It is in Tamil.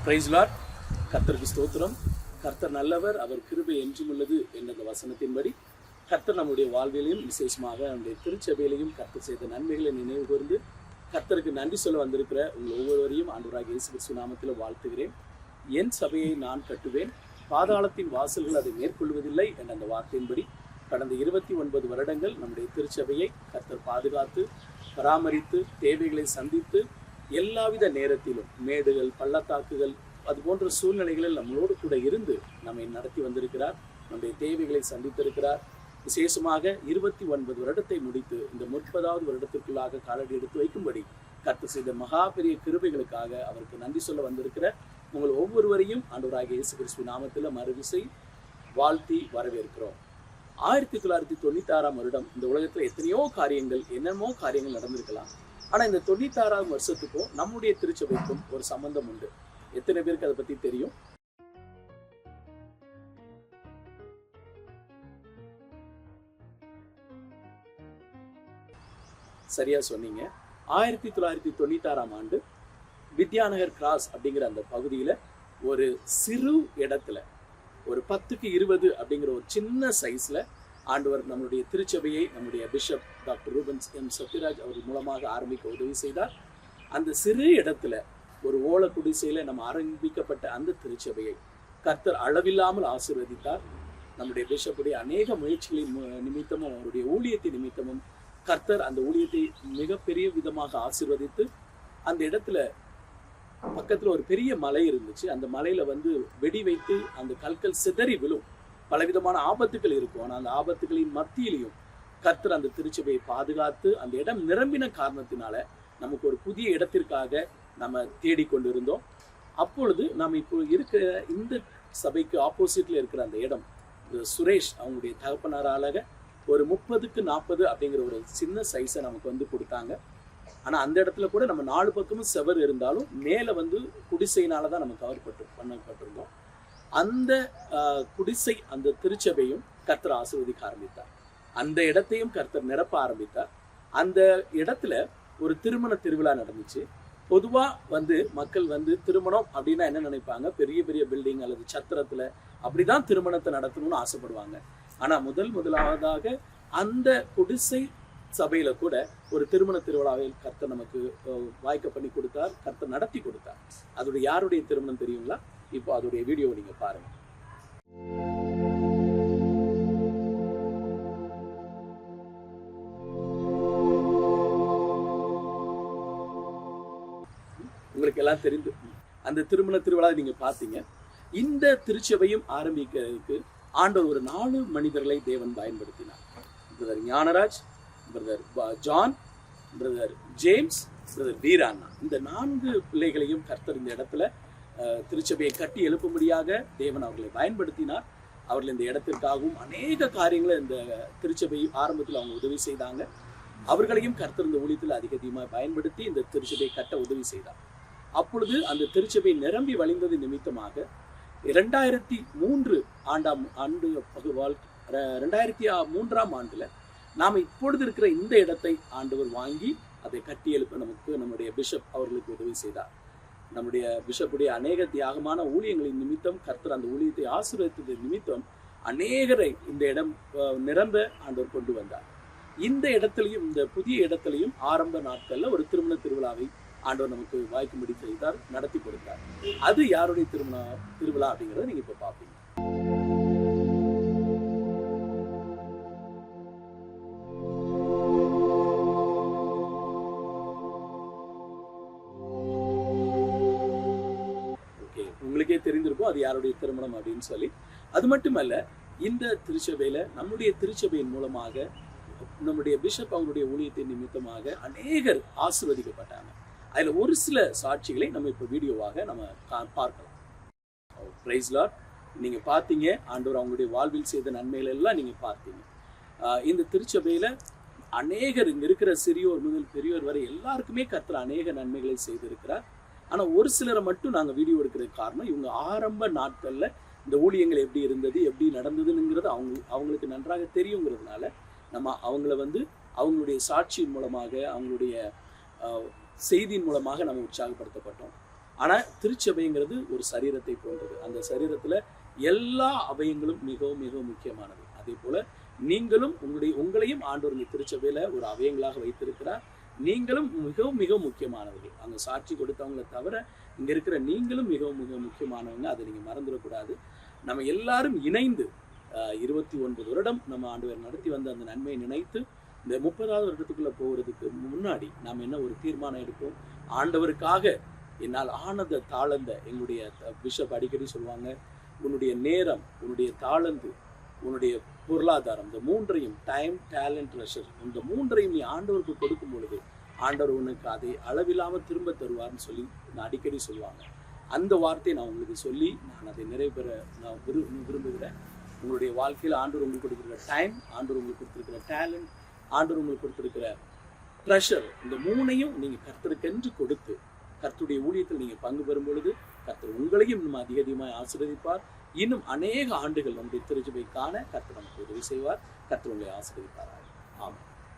Price Lord. கர்த்தருக்கு ஸ்தோத்திரம். கர்த்தர் நல்லவர், அவர் கிருபை என்றும் உள்ளது என்ற அந்த வசனத்தின்படி கர்த்தர் நம்முடைய வாழ்விலையும் விசேஷமாக நம்முடைய திருச்சபையிலையும் கர்த்தர் செய்த நன்மைகளை நினைவு கூர்ந்து கர்த்தருக்கு நன்றி சொல்ல வந்திருக்கிற உங்கள் ஒவ்வொருவரையும் ஆண்டவராகிய இயேசு கிறிஸ்து நாமத்தில் வாழ்த்துகிறேன். என் சபையை நான் கட்டுவேன், பாதாளத்தின் வாசல்கள் அதை மேற்கொள்வதில்லை என்ற அந்த வார்த்தையின்படி கடந்த 29 வருடங்கள் நம்முடைய திருச்சபையை கர்த்தர் பாதுகாத்து பராமரித்து தேவைகளை சந்தித்து எல்லாவித நேரத்திலும் மேடுகள் பள்ளத்தாக்குகள் அது போன்ற சூழ்நிலைகளில் நம்மளோடு கூட இருந்து நம்மை நடத்தி வந்திருக்கிறார். நம்முடைய தேவைகளை சந்தித்திருக்கிறார். விசேஷமாக 29 வருடத்தை முடித்து இந்த 30வது வருடத்திற்குள்ளாக காலடி எடுத்து வைக்கும்படி கர்த்தர் செய்த மகா பெரிய கிருபைகளுக்காக அவருக்கு நன்றி சொல்ல வந்திருக்கிற உங்கள் ஒவ்வொருவரையும் ஆண்டவராகிய இயேசு கிறிஸ்து நாமத்தில் மறுவிசை வாழ்த்தி வரவேற்கிறோம். 1996 வருடம் இந்த உலகத்தில் எத்தனையோ காரியங்கள் என்னென்னமோ காரியங்கள் நடந்திருக்கலாம். ஆனால் இந்த 96வது வருஷத்துக்கும் நம்முடைய திருச்சபைக்கும் ஒரு சம்பந்தம் உண்டு. எத்தனை பேருக்கு அதை பற்றி தெரியும்? சரியா சொன்னீங்க. 1996 ஆண்டு வித்யாநகர் கிராஸ் அப்படிங்கிற அந்த பகுதியில் ஒரு சிறு இடத்துல ஒரு 10க்கு 20 அப்படிங்கிற ஒரு சின்ன சைஸில் ஆண்டவர் நம்முடைய திருச்சபையை நம்முடைய bishop doctor Ruban M Sathyaraj அவர்கள் மூலமாக ஆரம்பிக்க உதவி செய்தார். அந்த சிறு இடத்துல ஒரு ஓலை குடிசையில் நம்ம ஆரம்பிக்கப்பட்ட அந்த திருச்சபையை கர்த்தர் அளவில்லாமல் ஆசீர்வதித்தார். நம்முடைய பிஷப்புடைய அநேக முயற்சிகளின் நிமித்தமும் அவருடைய ஊழியத்தின் நிமித்தமும் கர்த்தர் அந்த ஊழியத்தை மிகப்பெரிய விதமாக ஆசீர்வதித்து அந்த இடத்துல பக்கத்துல ஒரு பெரிய மலை இருந்துச்சு. அந்த மலையில வெடி வைத்து அந்த கற்கள் சிதறி விழும், பலவிதமான ஆபத்துகள் இருக்கும். ஆனால் அந்த ஆபத்துகளின் மத்தியிலையும் கர்த்தர் அந்த திருச்சபையை பாதுகாத்து அந்த இடம் நிரம்பின காரணத்தினால நமக்கு ஒரு புதிய இடத்திற்காக நம்ம தேடிக்கொண்டிருந்தோம். அப்பொழுது நம்ம இப்போ இருக்கிற இந்த சபைக்கு ஆப்போசிட்ல இருக்கிற அந்த இடம் சுரேஷ் அவங்களுடைய தகப்பனாரால ஒரு 30க்கு 40 அப்படிங்கிற ஒரு சின்ன சைஸை நமக்கு கொடுத்தாங்க. ஆனால் அந்த இடத்துல கூட நம்ம 4 பக்கமும் செவர் இருந்தாலும் மேலே குடிசையினால தான் நம்ம கவர் பண்ணப்பட்டிருந்தோம். அந்த குடிசை அந்த திருச்சபையும் கர்த்தர் ஆசீர்வதிக்க ஆரம்பித்தார். அந்த இடத்தையும் கர்த்தர் நிரப்ப ஆரம்பித்தார். அந்த இடத்துல ஒரு திருமண திருவிழா நடந்துச்சு. பொதுவாக மக்கள் திருமணம் அப்படின்னா என்ன நினைப்பாங்க, பெரிய பெரிய பில்டிங் அல்லது சத்திரத்தில் அப்படிதான் திருமணத்தை நடத்தணும்னு ஆசைப்படுவாங்க. ஆனால் முதலாவதாக அந்த குடிசை சபையில கூட ஒரு திருமண திருவிழாவில் கர்த்தர் நமக்கு வாய்க்க பண்ணி கொடுத்தார், கர்த்தர் நடத்தி கொடுத்தார். அதோட யாருடைய திருமணம் தெரியுங்களா? இப்போ அதோடைய வீடியோவை நீங்க பாருங்க. உங்களுக்கு எல்லாம் தெரிந்து அந்த திருமண திருவிழா நீங்க பார்த்தீங்க. இந்த திருச்சபையும் ஆரம்பிக்கிறதுக்கு ஆண்டவர் ஒரு 4 மனிதர்களை தேவன் பயன்படுத்தினார். Brother Gnanaraj, brother John, brother James, brother Veeranna. இந்த 4 பிள்ளைகளையும் கர்த்தர் இந்த இடத்துல திருச்சபையை கட்டி எழுப்பும்படியாக தேவன் அவர்களை பயன்படுத்தினார். அவர்கள் இந்த இடத்திற்காகவும் அநேக காரியங்களை இந்த திருச்சபை ஆரம்பத்தில் அவங்க உதவி செய்தாங்க. அவர்களையும் கர்த்தர் இந்த ஊழியத்தில் அதிகமாக பயன்படுத்தி இந்த திருச்சபையை கட்ட உதவி செய்தார். அப்பொழுது அந்த திருச்சபை நிரம்பி வழிந்தது நிமித்தமாக 2003 ஆண்டுல நாம் இப்பொழுது இருக்கிற இந்த இடத்தை ஆண்டவர் வாங்கி அதை கட்டி எழுப்ப நமக்கு நம்முடைய பிஷப் அவர்களுக்கு உதவி செய்தார். நம்முடைய பிஷப்புடைய அநேக தியாகமான ஊழியங்களின் நிமித்தம் கர்த்தர் அந்த ஊழியத்தை ஆசீர்வதித்தது நிமித்தம் அநேகரை இந்த இடம் நிரம்ப ஆண்டவர் கொண்டு வந்தார். இந்த இடத்துலையும் இந்த புதிய இடத்துலையும் ஆரம்ப நாட்கள்ல ஒரு திருமண திருவிழாவை ஆண்டவர் நமக்கு வாய்க்கும்படி செய்தார், நடத்தி கொடுத்தார். அது யாருடைய திருவிழா அப்படிங்கிறத நீங்க இப்ப பாப்பீங்க. உங்களுக்கே தெரிந்திருக்கும் அது யாருடைய திருமணம் அப்படின்னு சொல்லி. அது மட்டுமல்ல, இந்த திருச்சபையில நம்முடைய திருச்சபையின் மூலமாக நம்முடைய பிஷப் அவங்களுடைய ஊழியத்தின் நிமித்தமாக அநேகர் ஆசீர்வதிக்கப்பட்டாங்க. அதுல ஒரு சில சாட்சிகளை நம்ம இப்ப வீடியோவாக நம்ம பார்க்கலாம். Praise Lord. நீங்க பார்த்தீங்க, ஆண்டவர் அவங்களுடைய வாழ்வில் செய்த நன்மைகள் எல்லாம் நீங்க பார்த்தீங்க. இந்த திருச்சபையில அநேகர் இங்க இருக்கிற சிறியோர் முதல் பெரியோர் வரை எல்லாருக்குமே கர்த்தர் அநேக நன்மைகளை செய்திருக்கிறார். ஆனா ஒரு சிலரை மட்டும் நாங்க வீடியோ எடுக்கிறதுக்கு காரணம், இவங்க ஆரம்ப நாட்கள்ல இந்த ஊழியங்கள் எப்படி இருந்தது எப்படி நடந்ததுங்கிறது அவங்களுக்கு நன்றாக தெரியுங்கிறதுனால நம்ம அவங்கள அவங்களுடைய சாட்சியின் மூலமாக அவங்களுடைய செய்தியின் மூலமாக நம்ம உற்சாகப்படுத்தப்பட்டோம். ஆனா திருச்சபைங்கிறது ஒரு சரீரத்தை போன்றது. அந்த சரீரத்துல எல்லா அவயங்களும் மிகவும் மிகவும் முக்கியமானது. அதே போல நீங்களும் உங்களையும் ஆண்டவர் இந்த திருச்சபையில ஒரு அவயங்களாக வைத்திருக்கிறார். நீங்களும் மிகவும் மிகவும் முக்கியமானவர்கள். அங்க சாட்சி கொடுத்தவங்களை தவிர இங்க இருக்கிற நீங்களும் மிகவும் மிகவும் முக்கியமானவங்க. அதை நீங்க மறந்துடக்கூடாது. நம்ம எல்லாரும் இணைந்து 29 வருடம் நம்ம ஆண்டவர் நடத்தி வந்த அந்த நன்மையை நினைத்து இந்த 30வது வருடத்துக்குள்ள போகிறதுக்கு முன்னாடி நாம் என்ன ஒரு தீர்மானம் எடுப்போம். ஆண்டவருக்காக என்னால் ஆனத தாளந்த, எங்களுடைய பிஷப் அடிக்கடி சொல்லுவாங்க, உன்னுடைய நேரம், உன்னுடைய தாளந்து, உன்னுடைய பொருளாதாரம், இந்த மூன்றையும், டைம், டேலண்ட், ட்ரெஷர், இந்த மூன்றையும் நீ ஆண்டவருக்கு கொடுக்கும் பொழுது ஆண்டவர் உனக்கு அதை அளவில்லாமல் திரும்ப தருவார்னு சொல்லி நான் அடிக்கடி சொல்லுவாங்க. அந்த வார்த்தையை நான் உங்களுக்கு சொல்லி நான் அதை நிறைவேற நான் விரும்புகிறேன். உங்களுடைய வாழ்க்கையில் ஆண்டவர் உங்களுக்கு கொடுத்துருக்கிற டைம், ஆண்டவர் உங்களுக்கு கொடுத்துருக்கிற டேலண்ட், ஆண்டவர் உங்களுக்கு கொடுத்துருக்கிற ட்ரெஷர், இந்த மூணையும் நீங்கள் கர்த்தருக்கென்று கொடுத்து கர்த்தருடைய ஊழியத்தில் நீங்கள் பங்கு பெறும் பொழுது கர்த்தர் உங்களையும் இன்னும் அதிகமாக ஆசீர்வதிப்பார். இன்னும் அநேக ஆண்டுகள் நம்முடைய திருச்சபை காண கர்த்தர் நமக்கு உதவி செய்வார். கர்த்தர் உங்களை ஆசீர்வதிப்பார். ஆமாம்.